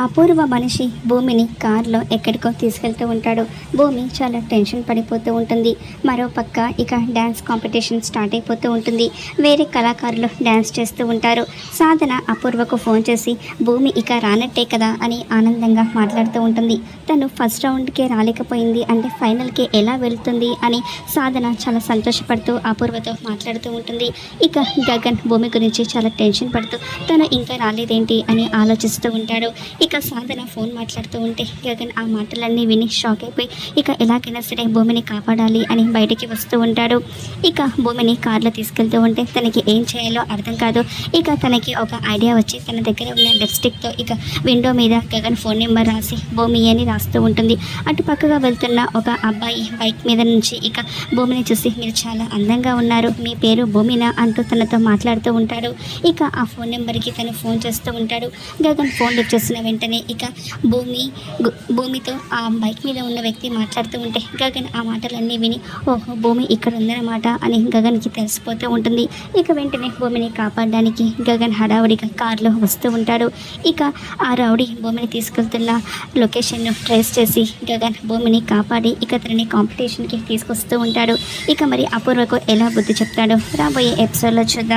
అపూర్వ మనిషి భూమిని కారులో ఎక్కడికో తీసుకెళ్తూ ఉంటాడు. భూమి చాలా టెన్షన్ పడిపోతూ ఉంటుంది. మరోపక్క ఇక డ్యాన్స్ కాంపిటీషన్ స్టార్ట్ అయిపోతూ ఉంటుంది. వేరే కళాకారులు డ్యాన్స్ చేస్తూ ఉంటారు. సాధన అపూర్వకు ఫోన్ చేసి భూమి ఇక రానట్టే కదా అని ఆనందంగా మాట్లాడుతూ ఉంటుంది. తను ఫస్ట్ రౌండ్కే రాలేకపోయింది అంటే ఫైనల్కి ఎలా వెళ్తుంది అని సాధన చాలా సంతోషపడుతూ అపూర్వతో మాట్లాడుతూ ఉంటుంది. ఇక గగన్ భూమి గురించి చాలా టెన్షన్ పడుతూ తను ఇంకా రాలేదేంటి అని ఆలోచిస్తూ ఉంటాడు. ఇక సాధన ఫోన్ మాట్లాడుతూ ఉంటే గగన్ ఆ మాటలన్నీ విని షాక్ అయిపోయి ఇక ఎలాగైనా సరే భూమిని కాపాడాలి అని బయటికి వస్తూ ఉంటాడు. ఇక భూమిని కార్లో తీసుకెళ్తూ ఉంటే తనకి ఏం చేయాలో అర్థం కాదు. ఇక తనకి ఒక ఐడియా వచ్చి తన దగ్గర ఉన్న లిప్స్టిక్తో ఇక విండో మీద గగన్ ఫోన్ నెంబర్ రాసి భూమి అని రాస్తూ ఉంటుంది. అటు పక్కగా వెళ్తున్న ఒక అబ్బాయి బైక్ మీద నుంచి ఇక భూమిని చూసి మీరు చాలా అందంగా ఉన్నారు, మీ పేరు భూమినా అంటూ తనతో మాట్లాడుతూ ఉంటాడు. ఇక ఆ ఫోన్ నెంబర్కి తను ఫోన్ చేస్తూ ఉంటాడు. గగన్ ఫోన్ లిఫ్ట్ చేసిన వెంటనే ఇక భూమితో ఆ బైక్ మీద ఉన్న వ్యక్తి మాట్లాడుతూ ఉంటే గగన్ ఆ మాటలన్నీ విని ఓహో భూమి ఇక్కడ ఉందన్నమాట అని గగన్కి తెలిసిపోతూ ఉంటుంది. ఇక వెంటనే భూమిని కాపాడడానికి గగన్ హడావుడిగా కారులో వస్తూ ఉంటాడు. ఇక ఆ రౌడీ భూమిని తీసుకెళ్తున్న లొకేషన్ను ట్రేస్ చేసి గగన్ భూమిని కాపాడి ఇక తనని కాంపిటీషన్కి తీసుకొస్తూ ఉంటాడు. ఇక మరి అపూర్వకు ఎలా బుద్ధి చెప్తాడో రాబోయే ఎపిసోడ్లో చూద్దాం.